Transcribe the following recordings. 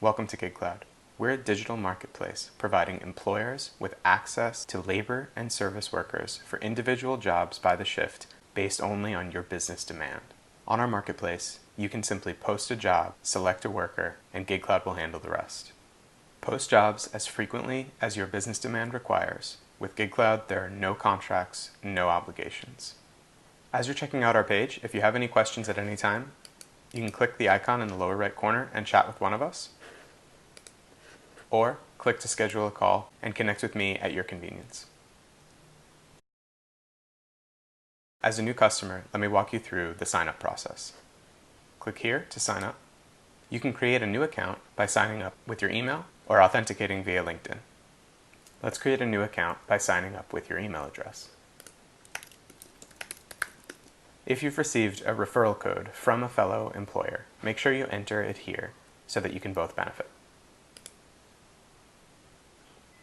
Welcome to GigKloud. We're a digital marketplace providing employers with access to labor and service workers for individual jobs by the shift based only on your business demand. On our marketplace, you can simply post a job, select a worker, and GigKloud will handle the rest. Post jobs as frequently as your business demand requires. With GigKloud, there are no contracts, no obligations. As you're checking out our page, if you have any questions at any time, you can click the icon in the lower right corner and chat with one of us, or click to schedule a call and connect with me at your convenience. As a new customer, let me walk you through the sign-up process. Click here to sign up. You can create a new account by signing up with your email or authenticating via LinkedIn. Let's create a new account by signing up with your email address. If you've received a referral code from a fellow employer, make sure you enter it here so that you can both benefit.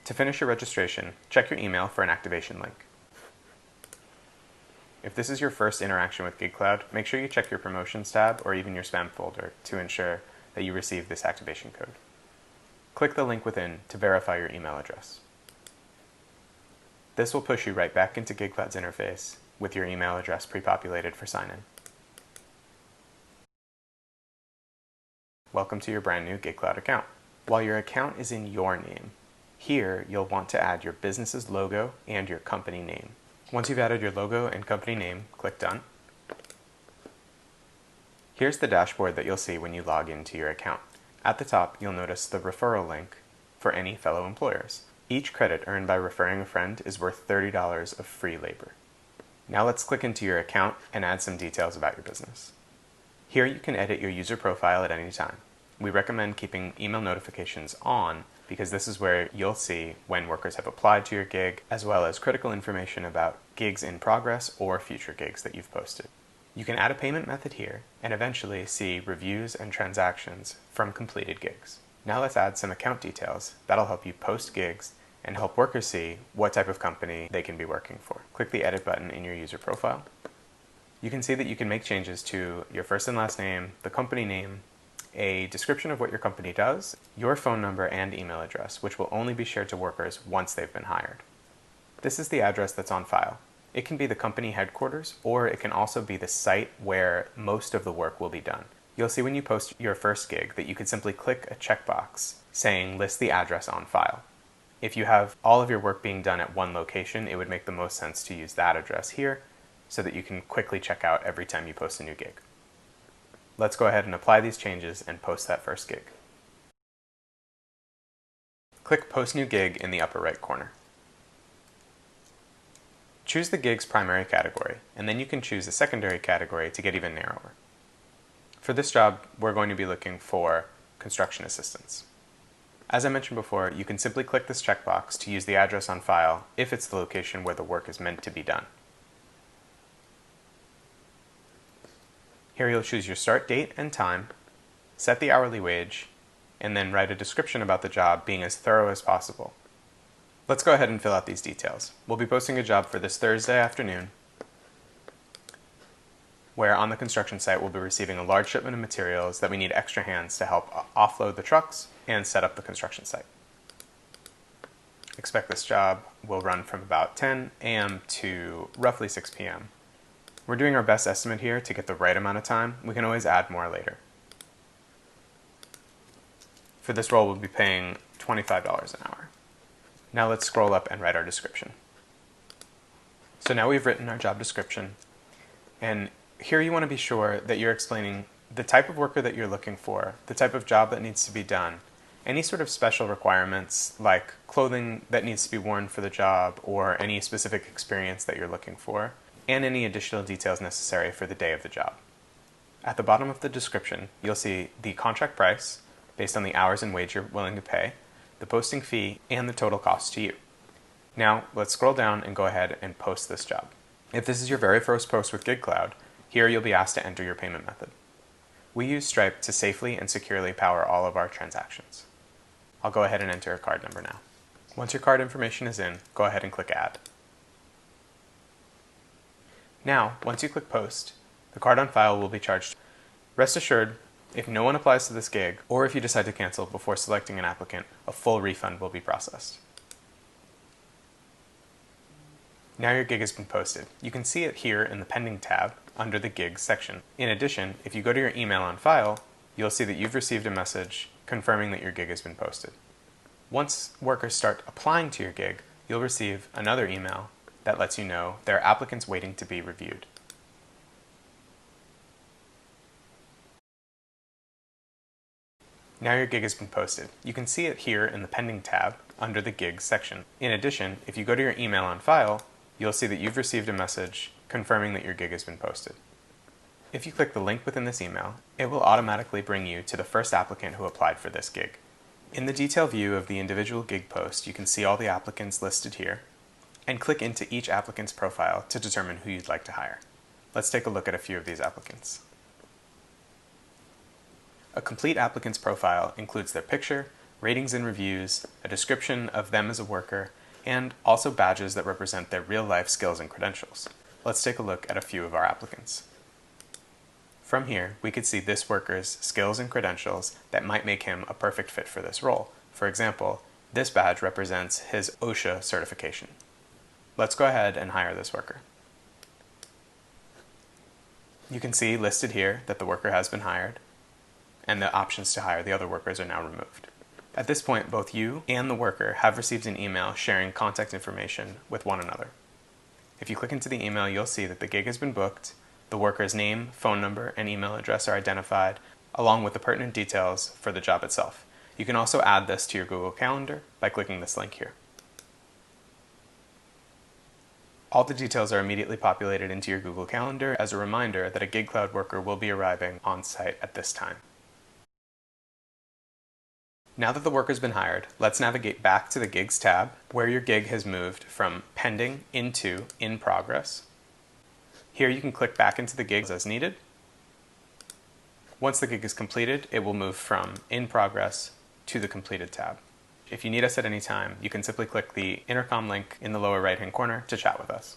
To finish your registration, check your email for an activation link. If this is your first interaction with GigKloud, make sure you check your promotions tab or even your spam folder to ensure that you receive this activation code. Click the link within to verify your email address. This will push you right back into GigKloud's interface with your email address pre-populated for sign-in. Welcome to your brand new GigKloud account. While your account is in your name, here you'll want to add your business's logo and your company name. Once you've added your logo and company name, click Done. Here's the dashboard that you'll see when you log into your account. At the top, you'll notice the referral link for any fellow employers. Each credit earned by referring a friend is worth $30 of free labor. Now let's click into your account and add some details about your business. Here you can edit your user profile at any time. We recommend keeping email notifications on because this is where you'll see when workers have applied to your gig, as well as critical information about gigs in progress or future gigs that you've posted. You can add a payment method here and eventually see reviews and transactions from completed gigs. Now let's add some account details that'll help you post gigs and help workers see what type of company they can be working for. Click the edit button in your user profile. You can see that you can make changes to your first and last name, the company name, a description of what your company does, your phone number and email address, which will only be shared to workers once they've been hired. This is the address that's on file. It can be the company headquarters, or it can also be the site where most of the work will be done. You'll see when you post your first gig that you can simply click a checkbox saying list the address on file. If you have all of your work being done at one location, it would make the most sense to use that address here so that you can quickly check out every time you post a new gig. Let's go ahead and apply these changes and post that first gig. Click Post New Gig in the upper right corner. Choose the gig's primary category, and then you can choose a secondary category to get even narrower. For this job, we're going to be looking for construction assistants. As I mentioned before, you can simply click this checkbox to use the address on file if it's the location where the work is meant to be done. Here you'll choose your start date and time, set the hourly wage, and then write a description about the job, being as thorough as possible. Let's go ahead and fill out these details. We'll be posting a job for this Thursday afternoon, where on the construction site we'll be receiving a large shipment of materials that we need extra hands to help offload the trucks and set up the construction site. Expect this job will run from about 10 a.m. to roughly 6 p.m. We're doing our best estimate here to get the right amount of time. We can always add more later. For this role, we'll be paying $25 an hour. Now let's scroll up and write our description. So now we've written our job description, and here you want to be sure that you're explaining the type of worker that you're looking for, the type of job that needs to be done, any sort of special requirements like clothing that needs to be worn for the job or any specific experience that you're looking for, and any additional details necessary for the day of the job. At the bottom of the description, you'll see the contract price based on the hours and wage you're willing to pay, the posting fee, and the total cost to you. Now, let's scroll down and go ahead and post this job. If this is your very first post with GigKloud, here you'll be asked to enter your payment method. We use Stripe to safely and securely power all of our transactions. I'll go ahead and enter a card number now. Once your card information is in, go ahead and click Add. Now, once you click Post, the card on file will be charged. Rest assured, If no one applies to this gig, or if you decide to cancel before selecting an applicant, a full refund will be processed. Now your gig has been posted. You can see it here in the Pending tab under the Gigs section. In addition, if you go to your email on file, you'll see that you've received a message confirming that your gig has been posted. Once workers start applying to your gig, you'll receive another email that lets you know there are applicants waiting to be reviewed. Now your gig has been posted. You can see it here in the Pending tab under the Gigs section. In addition, if you go to your email on file, you'll see that you've received a message confirming that your gig has been posted. If you click the link within this email, it will automatically bring you to the first applicant who applied for this gig. In the detail view of the individual gig post, you can see all the applicants listed here, and click into each applicant's profile to determine who you'd like to hire. Let's take a look at a few of these applicants. A complete applicant's profile includes their picture, ratings and reviews, a description of them as a worker, and also badges that represent their real-life skills and credentials. Let's take a look at a few of our applicants. From here, we could see this worker's skills and credentials that might make him a perfect fit for this role. For example, this badge represents his OSHA certification. Let's go ahead and hire this worker. You can see listed here that the worker has been hired, and the options to hire the other workers are now removed. At this point, both you and the worker have received an email sharing contact information with one another. If you click into the email, you'll see that the gig has been booked, the worker's name, phone number, and email address are identified, along with the pertinent details for the job itself. You can also add this to your Google Calendar by clicking this link here. All the details are immediately populated into your Google Calendar as a reminder that a GigKloud worker will be arriving on site at this time. Now that the worker's been hired, let's navigate back to the Gigs tab, where your gig has moved from pending into in progress. Here you can click back into the gigs as needed. Once the gig is completed, it will move from in progress to the completed tab. If you need us at any time, you can simply click the intercom link in the lower right-hand corner to chat with us.